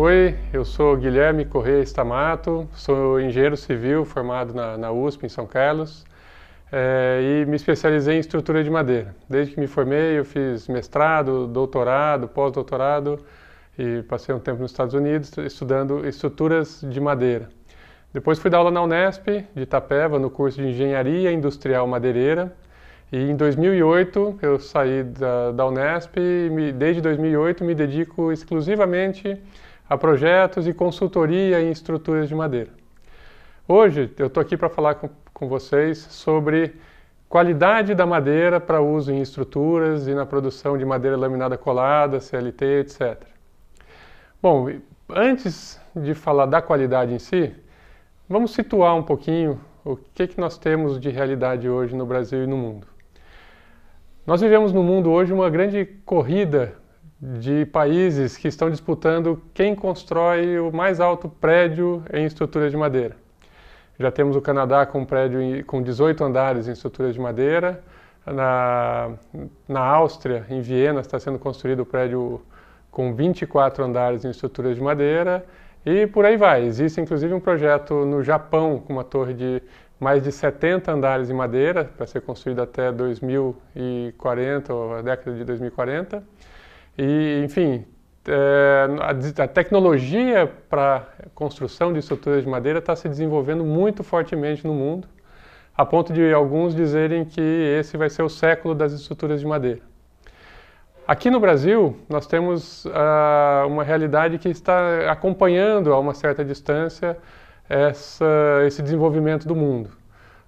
Oi, eu sou Guilherme Corrêa Stamato, sou engenheiro civil formado na USP em São Carlos e me especializei em estrutura de madeira. Desde que me formei eu fiz mestrado, doutorado, pós-doutorado e passei um tempo nos Estados Unidos estudando estruturas de madeira. Depois fui dar aula na Unesp de Itapeva no curso de Engenharia Industrial Madeireira e em 2008 eu saí da Unesp e desde 2008 me dedico exclusivamente a projetos e consultoria em estruturas de madeira. Hoje eu estou aqui para falar com vocês sobre qualidade da madeira para uso em estruturas e na produção de madeira laminada colada, CLT, etc. Bom, antes de falar da qualidade em si, vamos situar um pouquinho o que nós temos de realidade hoje no Brasil e no mundo. Nós vivemos no mundo hoje uma grande corrida de países que estão disputando quem constrói o mais alto prédio em estruturas de madeira. Já temos o Canadá com um prédio com 18 andares em estruturas de madeira. Na Áustria, em Viena, está sendo construído um prédio com 24 andares em estruturas de madeira. E por aí vai. Existe inclusive um projeto no Japão com uma torre de mais de 70 andares em madeira, para ser construída até 2040, ou a década de 2040. E, enfim, a tecnologia para construção de estruturas de madeira está se desenvolvendo muito fortemente no mundo, a ponto de alguns dizerem que esse vai ser o século das estruturas de madeira. Aqui no Brasil, nós temos uma realidade que está acompanhando a uma certa distância esse desenvolvimento do mundo.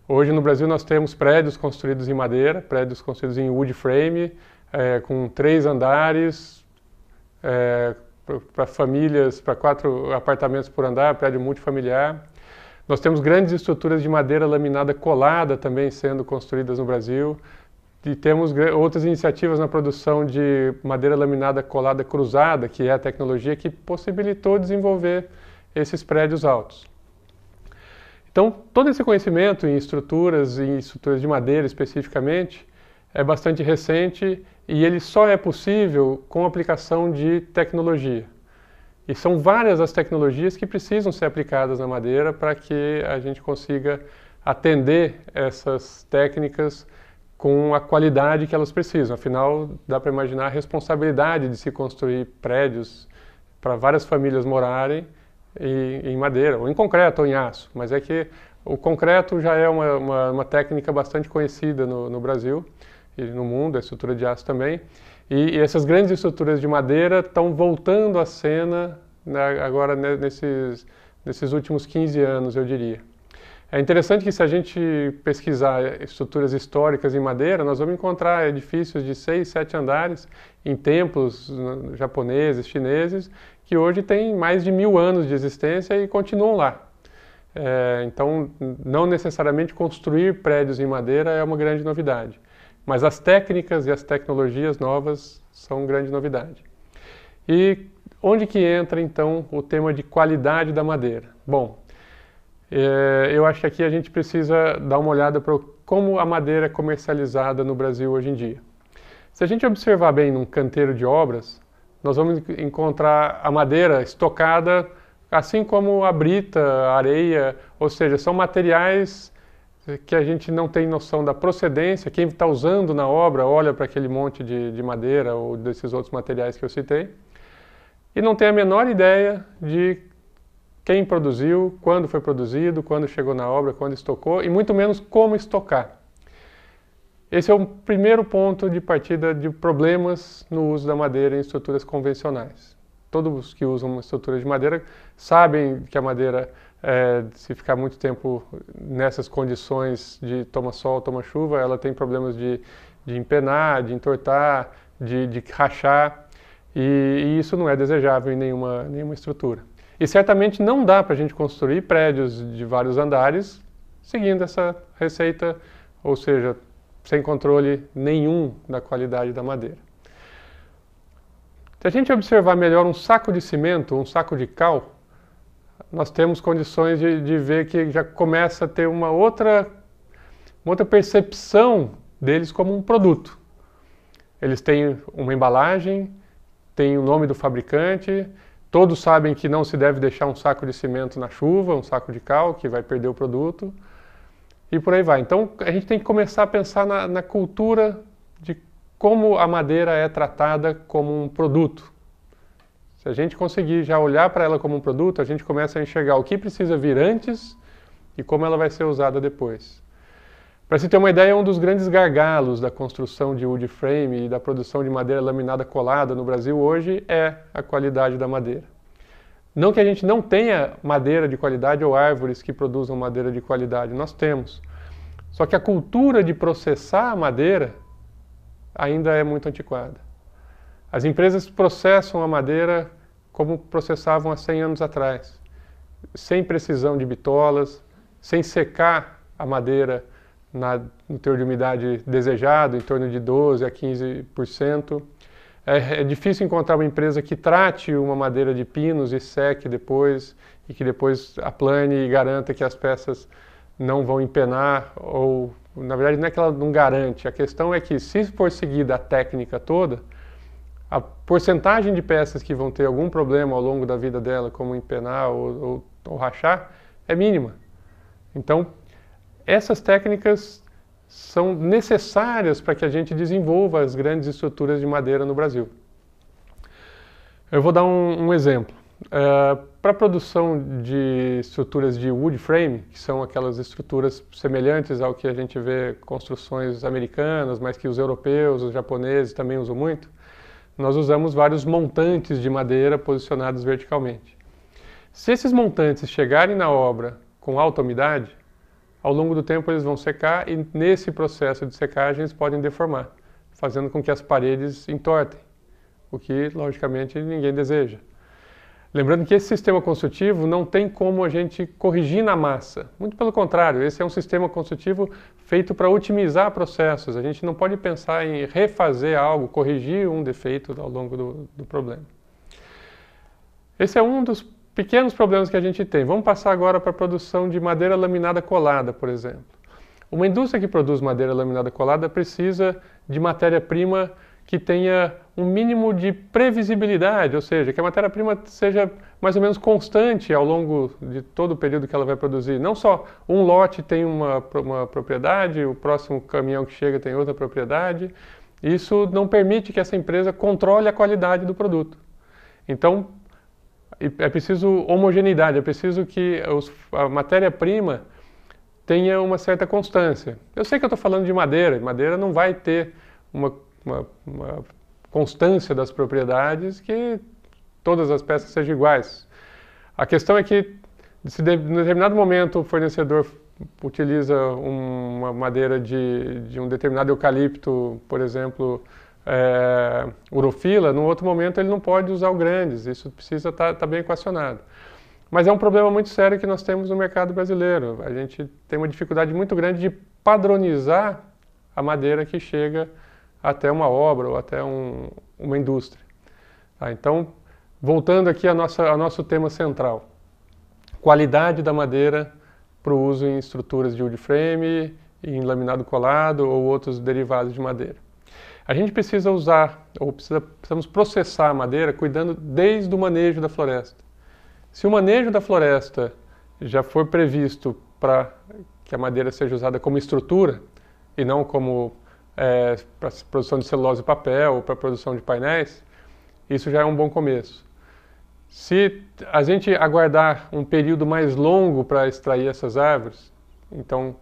Hoje no Brasil nós temos prédios construídos em madeira, prédios construídos em wood frame, com 3 andares, para famílias, para 4 apartamentos por andar, prédio multifamiliar. Nós temos grandes estruturas de madeira laminada colada também sendo construídas no Brasil. E temos outras iniciativas na produção de madeira laminada colada cruzada, que é a tecnologia que possibilitou desenvolver esses prédios altos. Então, todo esse conhecimento em estruturas de madeira especificamente, é bastante recente e ele só é possível com a aplicação de tecnologia. E são várias as tecnologias que precisam ser aplicadas na madeira para que a gente consiga atender essas técnicas com a qualidade que elas precisam. Afinal, dá para imaginar a responsabilidade de se construir prédios para várias famílias morarem em madeira, ou em concreto ou em aço. Mas é que o concreto já é uma técnica bastante conhecida no Brasil e no mundo, a estrutura de aço também. E essas grandes estruturas de madeira estão voltando à cena, né, agora nesses últimos 15 anos, eu diria. É interessante que se a gente pesquisar estruturas históricas em madeira, nós vamos encontrar edifícios de 6, 7 andares em templos japoneses, chineses, que hoje têm mais de 1000 anos de existência e continuam lá. Então, não necessariamente construir prédios em madeira é uma grande novidade. Mas as técnicas e as tecnologias novas são grande novidade. E onde que entra, então, o tema de qualidade da madeira? Bom, eu acho que aqui a gente precisa dar uma olhada para como a madeira é comercializada no Brasil hoje em dia. Se a gente observar bem num canteiro de obras, nós vamos encontrar a madeira estocada, assim como a brita, a areia, ou seja, são materiais que a gente não tem noção da procedência. Quem está usando na obra olha para aquele monte de madeira ou desses outros materiais que eu citei e não tem a menor ideia de quem produziu, quando foi produzido, quando chegou na obra, quando estocou e muito menos como estocar. Esse é o primeiro ponto de partida de problemas no uso da madeira em estruturas convencionais. Todos que usam uma estrutura de madeira sabem que a madeira, se ficar muito tempo nessas condições de toma sol, toma chuva, ela tem problemas de empenar, de entortar, de rachar, e isso não é desejável em nenhuma estrutura. E certamente não dá para a gente construir prédios de vários andares seguindo essa receita, ou seja, sem controle nenhum da qualidade da madeira. Se a gente observar melhor um saco de cimento, um saco de cal, nós temos condições de ver que já começa a ter uma outra percepção deles como um produto. Eles têm uma embalagem, tem o nome do fabricante, Todos sabem que não se deve deixar um saco de cimento na chuva, um saco de cal, que vai perder o produto, e por aí vai. Então, a gente tem que começar a pensar na cultura de como a madeira é tratada como um produto. Se a gente conseguir já olhar para ela como um produto, a gente começa a enxergar o que precisa vir antes e como ela vai ser usada depois. Para se ter uma ideia, um dos grandes gargalos da construção de wood frame e da produção de madeira laminada colada no Brasil hoje é a qualidade da madeira. Não que a gente não tenha madeira de qualidade ou árvores que produzam madeira de qualidade, nós temos. Só que a cultura de processar a madeira ainda é muito antiquada. As empresas processam a madeira como processavam há 100 anos atrás, sem precisão de bitolas, sem secar a madeira no teor de umidade desejado, em torno de 12% a 15%. É difícil encontrar uma empresa que trate uma madeira de pinos e seque depois, e que depois aplane e garanta que as peças não vão empenar, ou, na verdade, não é que ela não garante, a questão é que, se for seguida a técnica toda, a porcentagem de peças que vão ter algum problema ao longo da vida dela, como empenar ou rachar, é mínima. Então, essas técnicas são necessárias para que a gente desenvolva as grandes estruturas de madeira no Brasil. Eu vou dar um exemplo. Para a produção de estruturas de wood frame, que são aquelas estruturas semelhantes ao que a gente vê construções americanas, mas que os europeus, os japoneses também usam muito, nós usamos vários montantes de madeira posicionados verticalmente. Se esses montantes chegarem na obra com alta umidade, ao longo do tempo eles vão secar e nesse processo de secagem eles podem deformar, fazendo com que as paredes entortem, o que logicamente ninguém deseja. Lembrando que esse sistema construtivo não tem como a gente corrigir na massa, muito pelo contrário, esse é um sistema construtivo feito para otimizar processos, a gente não pode pensar em refazer algo, corrigir um defeito ao longo do problema. Esse é um dos pequenos problemas que a gente tem. Vamos passar agora para a produção de madeira laminada colada, por exemplo. Uma indústria que produz madeira laminada colada precisa de matéria-prima que tenha um mínimo de previsibilidade, ou seja, que a matéria-prima seja mais ou menos constante ao longo de todo o período que ela vai produzir. Não só um lote tem uma propriedade, o próximo caminhão que chega tem outra propriedade. Isso não permite que essa empresa controle a qualidade do produto. Então, é preciso homogeneidade, é preciso que a matéria-prima tenha uma certa constância. Eu sei que eu estou falando de madeira, madeira não vai ter uma constância das propriedades que todas as peças sejam iguais. A questão é que, se em determinado momento o fornecedor utiliza uma madeira de um determinado eucalipto, por exemplo, urofila, no outro momento ele não pode usar o grandes, isso precisa estar bem equacionado. Mas é um problema muito sério que nós temos no mercado brasileiro. A gente tem uma dificuldade muito grande de padronizar a madeira que chega até uma obra ou até uma indústria. Tá, então, voltando aqui ao nosso tema central, qualidade da madeira para o uso em estruturas de wood frame, em laminado colado ou outros derivados de madeira. A gente precisa usar, ou precisamos processar a madeira cuidando desde o manejo da floresta. Se o manejo da floresta já for previsto para que a madeira seja usada como estrutura e não como para produção de celulose e papel ou para produção de painéis, isso já é um bom começo. Se a gente aguardar um período mais longo para extrair essas árvores, então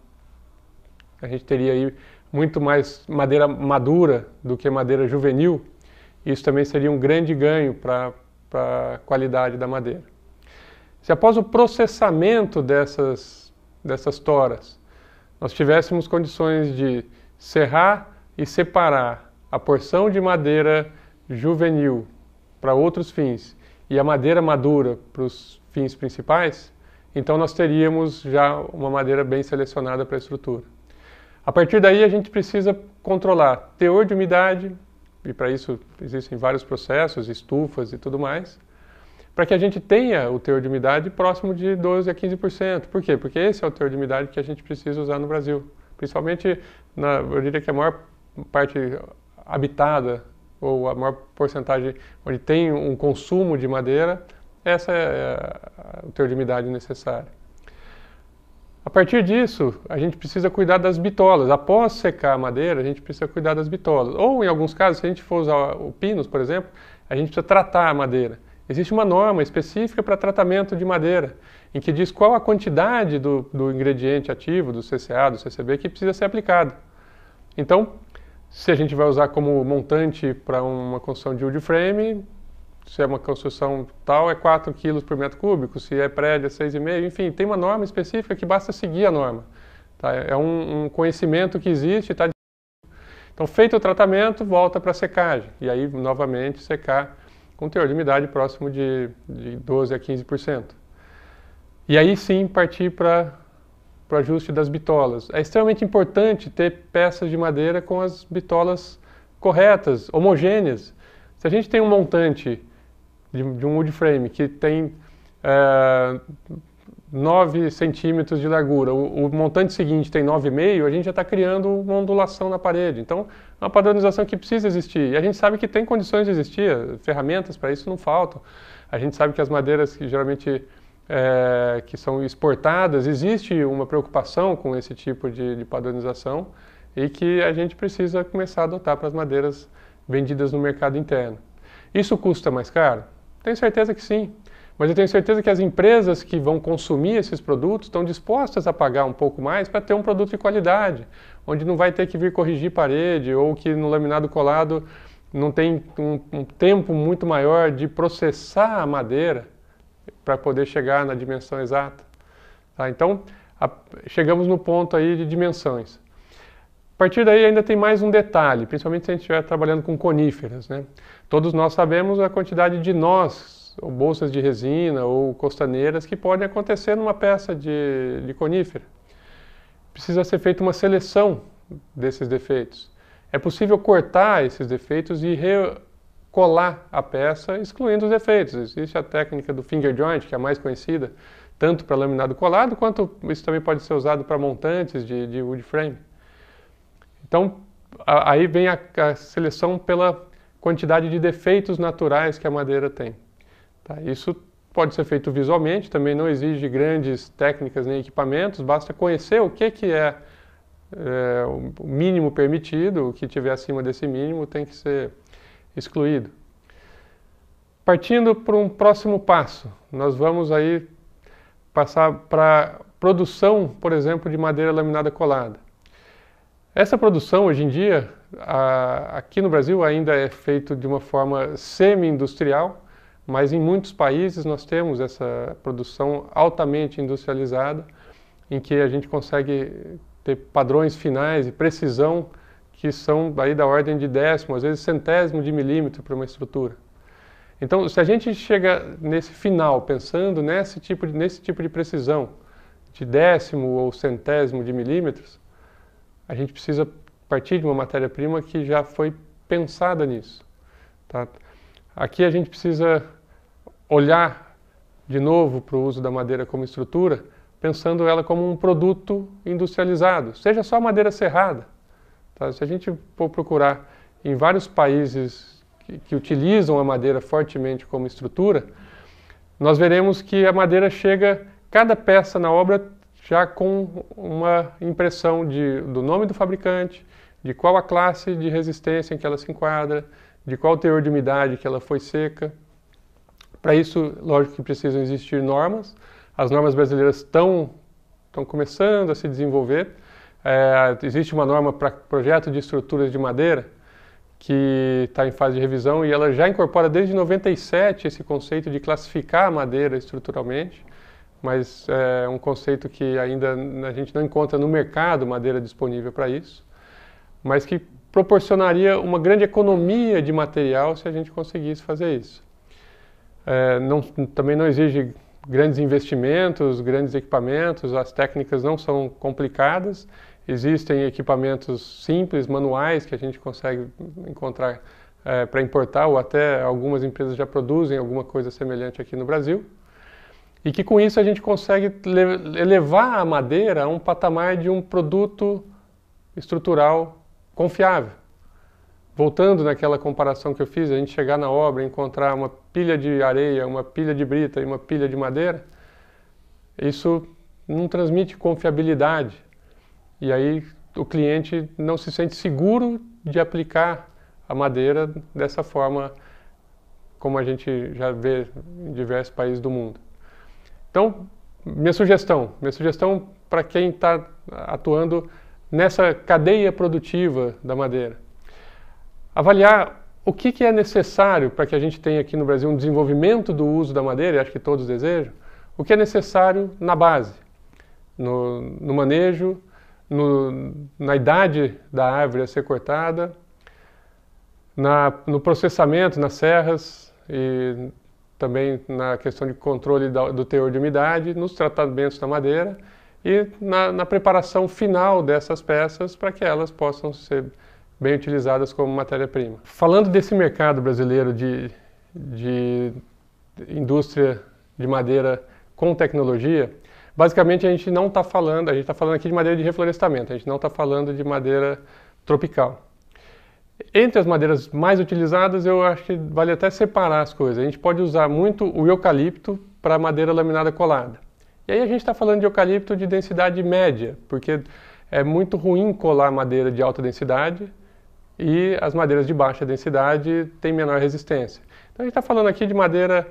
a gente teria aí muito mais madeira madura do que madeira juvenil. Isso também seria um grande ganho para a qualidade da madeira. Se após o processamento dessas toras, nós tivéssemos condições de serrar e separar a porção de madeira juvenil para outros fins e a madeira madura para os fins principais, então nós teríamos já uma madeira bem selecionada para a estrutura. A partir daí a gente precisa controlar teor de umidade, e para isso existem vários processos, estufas e tudo mais, para que a gente tenha o teor de umidade próximo de 12% a 15%. Por quê? Porque esse é o teor de umidade que a gente precisa usar no Brasil. Principalmente, eu diria que a maior parte habitada, ou a maior porcentagem onde tem um consumo de madeira, essa é o teor de umidade necessário. A partir disso, a gente precisa cuidar das bitolas. Após secar a madeira, a gente precisa cuidar das bitolas. Ou, em alguns casos, se a gente for usar o pinus, por exemplo, a gente precisa tratar a madeira. Existe uma norma específica para tratamento de madeira, em que diz qual a quantidade do ingrediente ativo, do CCA, do CCB, que precisa ser aplicado. Então, se a gente vai usar como montante para uma construção de wood frame, se é uma construção tal, é 4 kg por metro cúbico, se é prédio é 6,5, enfim, tem uma norma específica que basta seguir a norma. Tá? É um conhecimento que existe. Tá? Então, feito o tratamento, volta para a secagem. E aí, novamente, secar com teor de umidade próximo de 12% a 15%. E aí sim partir para o ajuste das bitolas. É extremamente importante ter peças de madeira com as bitolas corretas, homogêneas. Se a gente tem um montante de um wood frame que tem 9 centímetros de largura, o montante seguinte tem 9,5, a gente já está criando uma ondulação na parede. Então, é uma padronização que precisa existir. E a gente sabe que tem condições de existir, ferramentas para isso não faltam. A gente sabe que as madeiras que geralmente que são exportadas, existe uma preocupação com esse tipo de padronização e que a gente precisa começar a adotar para as madeiras vendidas no mercado interno. Isso custa mais caro? Tenho certeza que sim, mas eu tenho certeza que as empresas que vão consumir esses produtos estão dispostas a pagar um pouco mais para ter um produto de qualidade, onde não vai ter que vir corrigir parede ou que no laminado colado não tem um tempo muito maior de processar a madeira para poder chegar na dimensão exata. Tá? Então, chegamos no ponto aí de dimensões. A partir daí ainda tem mais um detalhe, principalmente se a gente estiver trabalhando com coníferas, né? Todos nós sabemos a quantidade de nós, ou bolsas de resina, ou costaneiras, que podem acontecer numa peça de conífera. Precisa ser feita uma seleção desses defeitos. É possível cortar esses defeitos e recolar a peça, excluindo os defeitos. Existe a técnica do finger joint, que é a mais conhecida, tanto para laminado colado, quanto isso também pode ser usado para montantes de wood frame. Então, aí vem a seleção pela quantidade de defeitos naturais que a madeira tem. Tá? Isso pode ser feito visualmente, também não exige grandes técnicas nem equipamentos, basta conhecer o que é o mínimo permitido, o que tiver acima desse mínimo tem que ser excluído. Partindo para um próximo passo, nós vamos aí passar para produção, por exemplo, de madeira laminada colada. Essa produção, hoje em dia, aqui no Brasil ainda é feita de uma forma semi-industrial, mas em muitos países nós temos essa produção altamente industrializada, em que a gente consegue ter padrões finais e precisão que são aí da ordem de décimo, às vezes centésimo de milímetro para uma estrutura. Então, se a gente chega nesse final pensando nesse tipo de precisão, de décimo ou centésimo de milímetros, a gente precisa partir de uma matéria-prima que já foi pensada nisso. Tá? Aqui a gente precisa olhar de novo para o uso da madeira como estrutura, pensando ela como um produto industrializado, seja só madeira serrada. Tá? Se a gente for procurar em vários países que utilizam a madeira fortemente como estrutura, nós veremos que a madeira chega, cada peça na obra, já com uma impressão do nome do fabricante, de qual a classe de resistência em que ela se enquadra, de qual o teor de umidade que ela foi seca. Para isso, lógico que precisam existir normas. As normas brasileiras estão começando a se desenvolver. Existe uma norma para projeto de estruturas de madeira que está em fase de revisão e ela já incorpora desde 97 esse conceito de classificar a madeira estruturalmente, mas é um conceito que ainda a gente não encontra no mercado madeira disponível para isso, mas que proporcionaria uma grande economia de material se a gente conseguisse fazer isso. Também não exige grandes investimentos, grandes equipamentos, as técnicas não são complicadas, existem equipamentos simples, manuais, que a gente consegue encontrar para importar, ou até algumas empresas já produzem alguma coisa semelhante aqui no Brasil, e que com isso a gente consegue elevar a madeira a um patamar de um produto estrutural confiável. voltando naquela comparação que eu fiz, a gente chegar na obra e encontrar uma pilha de areia, uma pilha de brita e uma pilha de madeira, isso não transmite confiabilidade. E aí o cliente não se sente seguro de aplicar a madeira dessa forma como a gente já vê em diversos países do mundo. Então, minha sugestão para quem está atuando nessa cadeia produtiva da madeira, avaliar o que é necessário para que a gente tenha aqui no Brasil um desenvolvimento do uso da madeira, e acho que todos desejam, o que é necessário na base, no manejo, na idade da árvore a ser cortada, no processamento, nas serras e também na questão de controle do teor de umidade, nos tratamentos da madeira e na preparação final dessas peças para que elas possam ser bem utilizadas como matéria-prima. Falando desse mercado brasileiro de indústria de madeira com tecnologia, basicamente a gente está falando aqui de madeira de reflorestamento, a gente não está falando de madeira tropical. Entre as madeiras mais utilizadas, eu acho que vale até separar as coisas. A gente pode usar muito o eucalipto para madeira laminada colada. E aí a gente está falando de eucalipto de densidade média, porque é muito ruim colar madeira de alta densidade e as madeiras de baixa densidade têm menor resistência. Então a gente está falando aqui de madeira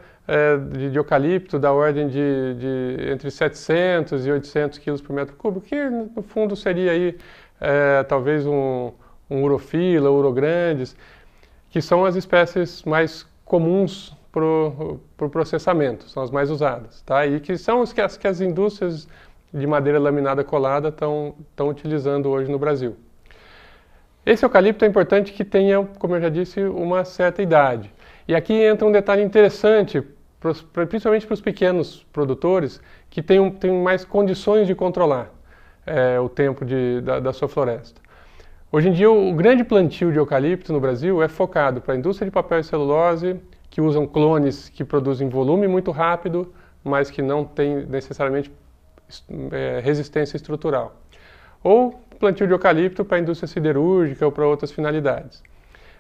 de eucalipto da ordem de entre 700 e 800 kg por metro cúbico, que no fundo seria aí talvez um urofila, urograndes, que são as espécies mais comuns para o processamento, são as mais usadas, tá? E que são as que as indústrias de madeira laminada colada estão utilizando hoje no Brasil. Esse eucalipto é importante que tenha, como eu já disse, uma certa idade. E aqui entra um detalhe interessante, principalmente para os pequenos produtores, que têm mais condições de controlar o tempo da sua floresta. Hoje em dia, o grande plantio de eucalipto no Brasil é focado para a indústria de papel e celulose, que usam clones que produzem volume muito rápido, mas que não têm necessariamente resistência estrutural. Ou plantio de eucalipto para a indústria siderúrgica ou para outras finalidades.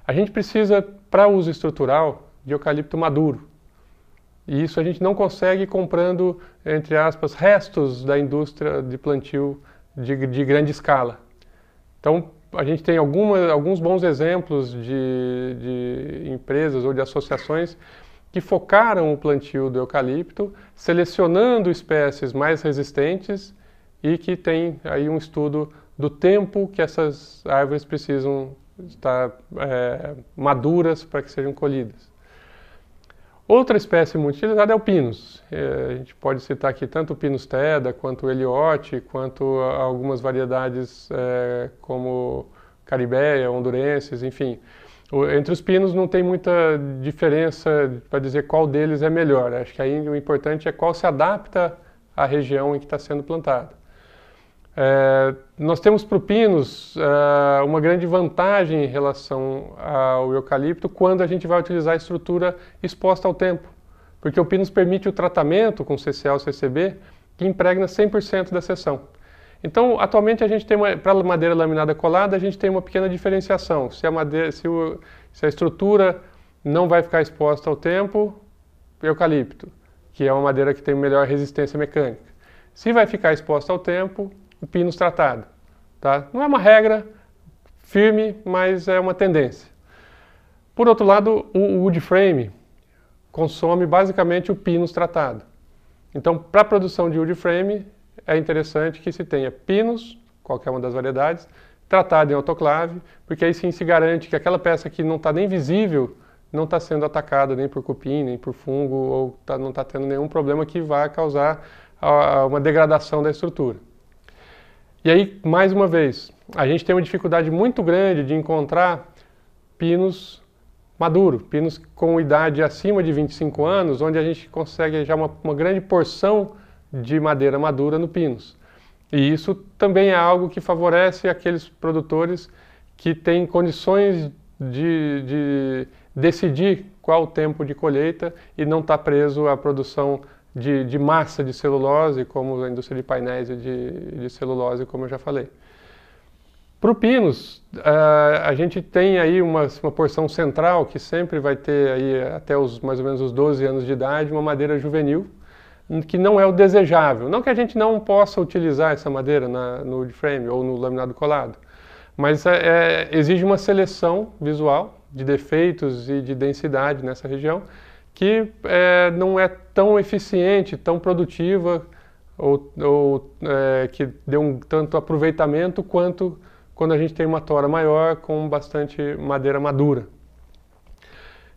A gente precisa, para uso estrutural, de eucalipto maduro. E isso a gente não consegue comprando, entre aspas, restos da indústria de plantio de grande escala. Então, a gente tem alguns bons exemplos de empresas ou de associações que focaram o plantio do eucalipto, selecionando espécies mais resistentes e que tem aí um estudo do tempo que essas árvores precisam estar maduras para que sejam colhidas. Outra espécie muito utilizada é o pinus. A gente pode citar aqui tanto o pinus teda, quanto o eliote, quanto algumas variedades como caribeia, hondurenses, enfim. Entre os pinos não tem muita diferença para dizer qual deles é melhor. Acho que aí o importante é qual se adapta à região em que está sendo plantado. Nós temos para o pinus uma grande vantagem em relação ao eucalipto quando a gente vai utilizar a estrutura exposta ao tempo, porque o pinus permite o tratamento com CCA ou CCB que impregna 100% da seção. Então, atualmente a gente tem para madeira laminada colada, a gente tem uma pequena diferenciação. Se a estrutura não vai ficar exposta ao tempo, eucalipto, que é uma madeira que tem melhor resistência mecânica. Se vai ficar exposta ao tempo, o pinus tratado. Tá? Não é uma regra firme, mas é uma tendência. Por outro lado, o wood frame consome basicamente o pinus tratado. Então, para a produção de wood frame, é interessante que se tenha pinus, qualquer uma das variedades, tratado em autoclave, porque aí sim se garante que aquela peça que não está nem visível não está sendo atacada nem por cupim, nem por fungo, ou não está tendo nenhum problema que vá causar uma degradação da estrutura. E aí, mais uma vez, a gente tem uma dificuldade muito grande de encontrar pinos maduro, pinos com idade acima de 25 anos, onde a gente consegue já uma grande porção de madeira madura no pinus. E isso também é algo que favorece aqueles produtores que têm condições de decidir qual o tempo de colheita e não estar preso à produção de massa de celulose, como a indústria de painéis e de celulose, como eu já falei. Para o Pinos, a gente tem aí uma porção central que sempre vai ter aí até mais ou menos os 12 anos de idade, uma madeira juvenil, que não é o desejável. Não que a gente não possa utilizar essa madeira no wood frame ou no laminado colado, mas exige uma seleção visual de defeitos e de densidade nessa região que não é tão eficiente, tão produtiva ou que dê tanto aproveitamento quanto quando a gente tem uma tora maior com bastante madeira madura.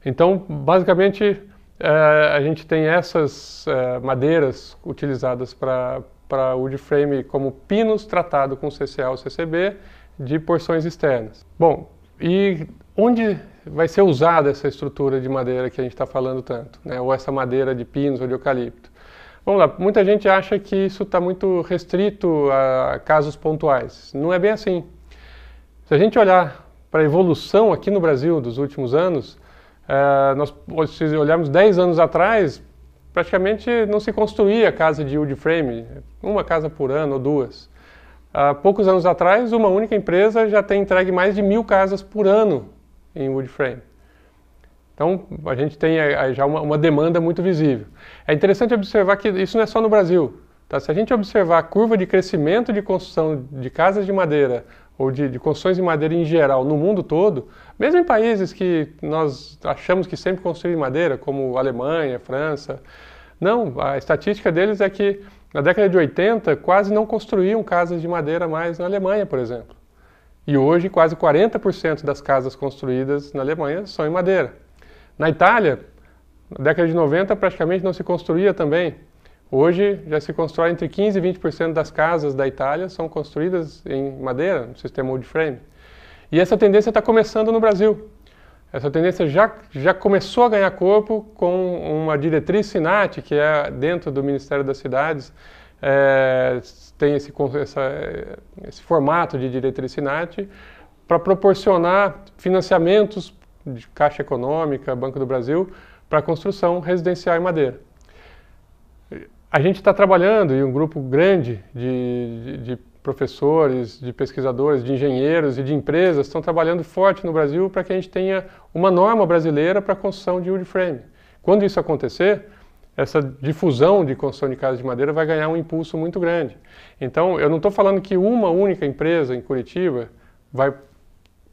Então, basicamente, a gente tem essas madeiras utilizadas para wood frame como pinos tratado com CCA ou CCB de porções externas. Bom, e onde vai ser usada essa estrutura de madeira que a gente está falando tanto, né? Ou essa madeira de pinos ou de eucalipto? Vamos lá, muita gente acha que isso está muito restrito a casos pontuais. Não é bem assim. Se a gente olhar para a evolução aqui no Brasil dos últimos anos, se olharmos 10 anos atrás, praticamente não se construía casa de wood frame, uma casa por ano ou duas. Há poucos anos atrás, uma única empresa já tem entregue mais de 1000 casas por ano em wood frame. Então, a gente tem já uma demanda muito visível. É interessante observar que isso não é só no Brasil. Tá? Se a gente observar a curva de crescimento de construção de casas de madeira ou de construções de madeira em geral no mundo todo, mesmo em países que nós achamos que sempre construíram madeira, como Alemanha, França, não, a estatística deles é que na década de 80 quase não construíam casas de madeira mais na Alemanha, por exemplo. E hoje quase 40% das casas construídas na Alemanha são em madeira. Na Itália, na década de 90 praticamente não se construía também. Hoje já se constrói entre 15% e 20% das casas da Itália são construídas em madeira, no sistema wood frame. E essa tendência está começando no Brasil. Essa tendência já começou a ganhar corpo com uma diretriz SINAT, que é dentro do Ministério das Cidades, tem esse formato de diretriz SINAT para proporcionar financiamentos de Caixa Econômica, Banco do Brasil, para a construção residencial em madeira. A gente está trabalhando, e um grupo grande de professores, de pesquisadores, de engenheiros e de empresas estão trabalhando forte no Brasil para que a gente tenha uma norma brasileira para a construção de wood frame. Quando isso acontecer, essa difusão de construção de casas de madeira vai ganhar um impulso muito grande. Então, eu não estou falando que uma única empresa em Curitiba vai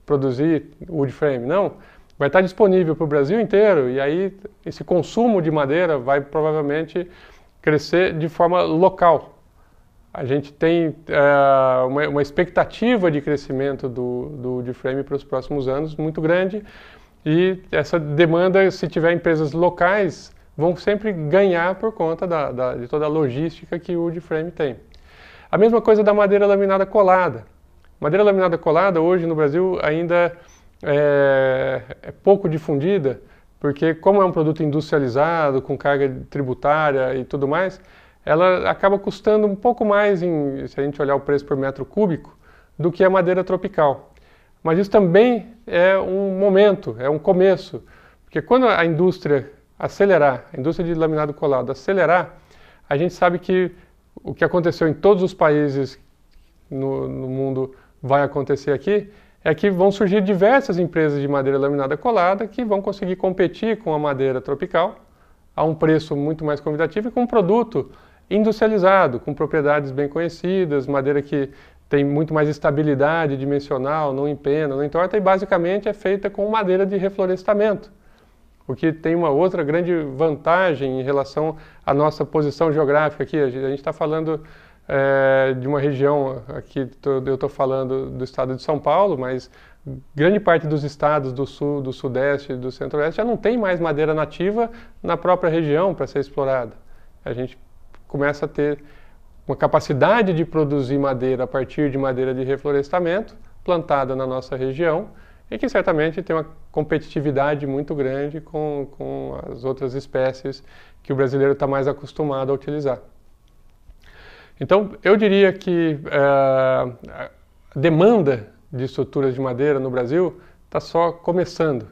produzir wood frame, não. Vai estar disponível para o Brasil inteiro e aí esse consumo de madeira vai provavelmente crescer de forma local. A gente tem uma expectativa de crescimento do wood frame para os próximos anos muito grande e essa demanda, se tiver empresas locais, vão sempre ganhar por conta de toda a logística que o wood frame tem. A mesma coisa da madeira laminada colada. Madeira laminada colada hoje no Brasil ainda é pouco difundida, porque como é um produto industrializado, com carga tributária e tudo mais, ela acaba custando um pouco mais, se a gente olhar o preço por metro cúbico, do que a madeira tropical. Mas isso também é um momento, é um começo, porque quando a indústria acelerar, a indústria de laminado colado acelerar, a gente sabe que o que aconteceu em todos os países no mundo vai acontecer aqui, é que vão surgir diversas empresas de madeira laminada colada que vão conseguir competir com a madeira tropical a um preço muito mais convidativo e com um produto industrializado, com propriedades bem conhecidas, madeira que tem muito mais estabilidade dimensional, não empena, não entorta e basicamente é feita com madeira de reflorestamento, o que tem uma outra grande vantagem em relação à nossa posição geográfica aqui. A gente está falando de uma região, aqui eu estou falando do estado de São Paulo, mas grande parte dos estados do sul, do sudeste, do centro-oeste já não tem mais madeira nativa na própria região para ser explorada. A gente começa a ter uma capacidade de produzir madeira a partir de madeira de reflorestamento plantada na nossa região e que certamente tem uma competitividade muito grande com as outras espécies que o brasileiro está mais acostumado a utilizar. Então, eu diria que a demanda de estruturas de madeira no Brasil está só começando,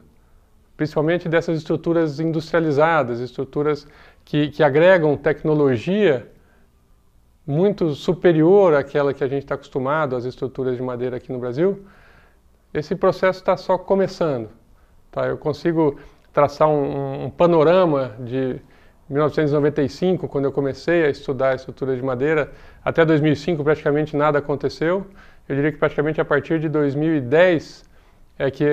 principalmente dessas estruturas industrializadas, estruturas que agregam tecnologia muito superior àquela que a gente está acostumado, às estruturas de madeira aqui no Brasil, esse processo está só começando. Tá? Eu consigo traçar um panorama de 1995, quando eu comecei a estudar a estrutura de madeira, até 2005 praticamente nada aconteceu. Eu diria que praticamente a partir de 2010 é que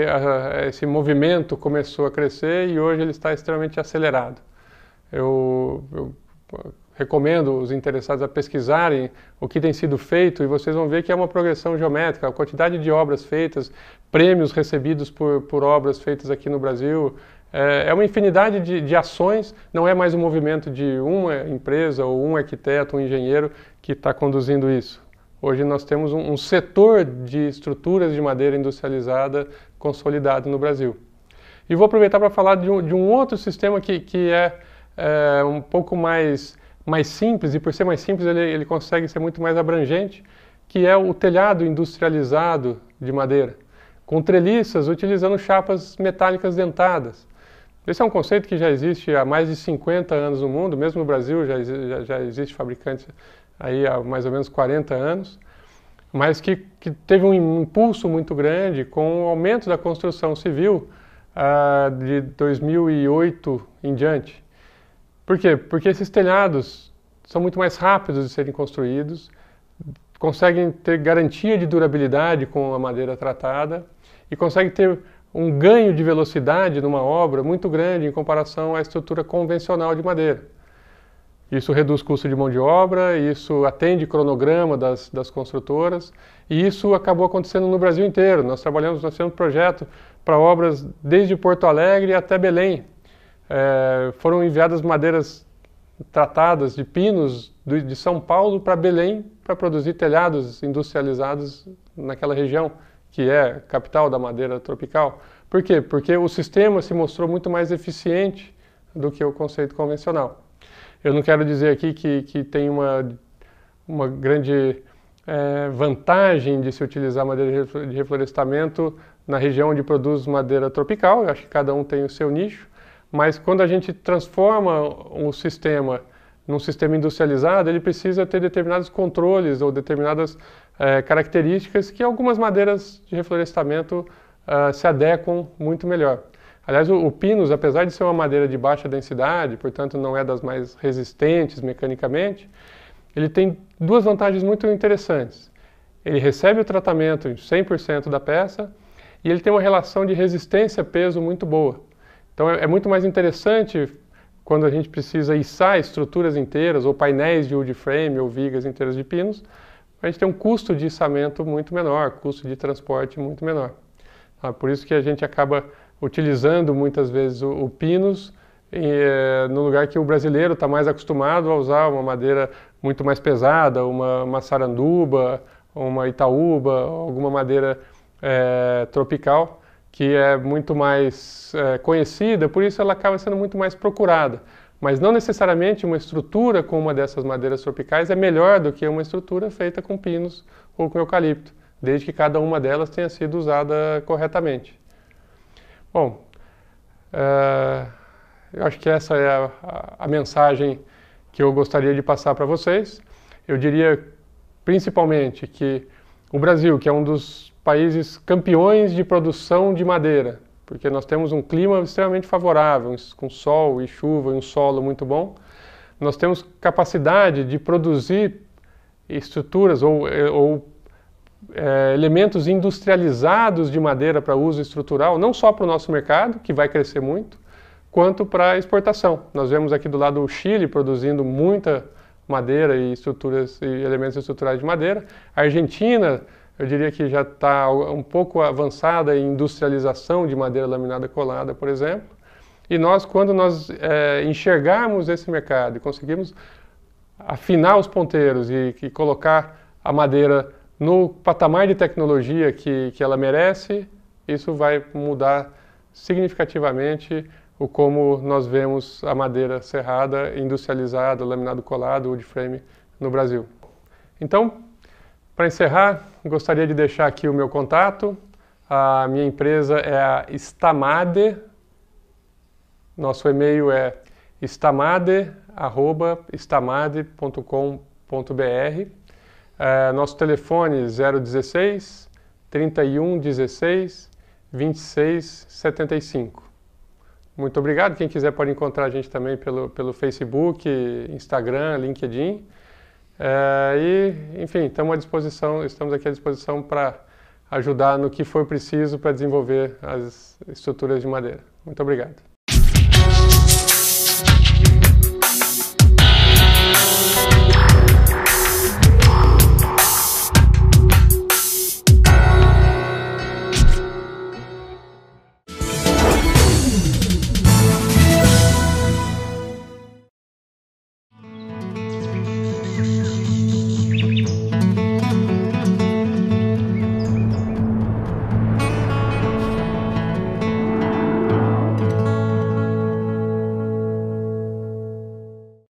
esse movimento começou a crescer e hoje ele está extremamente acelerado. Eu recomendo os interessados a pesquisarem o que tem sido feito e vocês vão ver que é uma progressão geométrica. A quantidade de obras feitas, prêmios recebidos por obras feitas aqui no Brasil, é uma infinidade de ações, não é mais um movimento de uma empresa ou um arquiteto, um engenheiro que está conduzindo isso. Hoje nós temos um setor de estruturas de madeira industrializada consolidado no Brasil. E vou aproveitar para falar de um outro sistema que é um pouco mais simples, e por ser mais simples ele consegue ser muito mais abrangente, que é o telhado industrializado de madeira, com treliças utilizando chapas metálicas dentadas. Esse é um conceito que já existe há mais de 50 anos no mundo, mesmo no Brasil já existe fabricantes aí há mais ou menos 40 anos, mas que teve um impulso muito grande com o aumento da construção civil de 2008 em diante. Por quê? Porque esses telhados são muito mais rápidos de serem construídos, conseguem ter garantia de durabilidade com a madeira tratada e conseguem ter um ganho de velocidade numa obra muito grande em comparação à estrutura convencional de madeira. Isso reduz custo de mão de obra, isso atende cronograma das construtoras e isso acabou acontecendo no Brasil inteiro. Nós fizemos projeto para obras desde Porto Alegre até Belém. Foram enviadas madeiras tratadas de pinos de São Paulo para Belém para produzir telhados industrializados naquela região, que é a capital da madeira tropical. Por quê? Porque o sistema se mostrou muito mais eficiente do que o conceito convencional. Eu não quero dizer aqui que tem uma grande vantagem de se utilizar madeira de reflorestamento na região onde produz madeira tropical. Eu acho que cada um tem o seu nicho, mas quando a gente transforma um sistema num sistema industrializado, ele precisa ter determinados controles ou determinadas características que algumas madeiras de reflorestamento se adequam muito melhor. Aliás, o pinus, apesar de ser uma madeira de baixa densidade, portanto não é das mais resistentes mecanicamente, ele tem duas vantagens muito interessantes. Ele recebe o tratamento em 100% da peça e ele tem uma relação de resistência-peso muito boa. Então é muito mais interessante quando a gente precisa içar estruturas inteiras ou painéis de wood frame ou vigas inteiras de pinus, a gente tem um custo de içamento muito menor, custo de transporte muito menor. Por isso que a gente acaba utilizando muitas vezes o pinus no lugar que o brasileiro está mais acostumado a usar uma madeira muito mais pesada, uma saranduba, uma itaúba, alguma madeira tropical, que é muito mais conhecida, por isso ela acaba sendo muito mais procurada. Mas não necessariamente uma estrutura com uma dessas madeiras tropicais é melhor do que uma estrutura feita com pinos ou com eucalipto, desde que cada uma delas tenha sido usada corretamente. Bom, eu acho que essa é a mensagem que eu gostaria de passar para vocês. Eu diria principalmente que o Brasil, que é um dos países campeões de produção de madeira, porque nós temos um clima extremamente favorável, com sol e chuva e um solo muito bom, nós temos capacidade de produzir estruturas ou elementos industrializados de madeira para uso estrutural, não só para o nosso mercado, que vai crescer muito, quanto para a exportação. Nós vemos aqui do lado o Chile produzindo muita madeira e elementos estruturais de madeira. A Argentina, eu diria que já está um pouco avançada em industrialização de madeira laminada colada, por exemplo. E nós, quando nós enxergarmos esse mercado e conseguirmos afinar os ponteiros e colocar a madeira no patamar de tecnologia que ela merece, isso vai mudar significativamente o como nós vemos a madeira serrada, industrializada, laminado colado, wood frame no Brasil. Então, para encerrar, gostaria de deixar aqui o meu contato. A minha empresa é a Stamade. Nosso e-mail é stamade@stamade.com.br. Nosso telefone 016 31 16 26 75. Muito obrigado. Quem quiser pode encontrar a gente também pelo Facebook, Instagram, LinkedIn. Enfim, estamos aqui à disposição para ajudar no que for preciso para desenvolver as estruturas de madeira. Muito obrigado.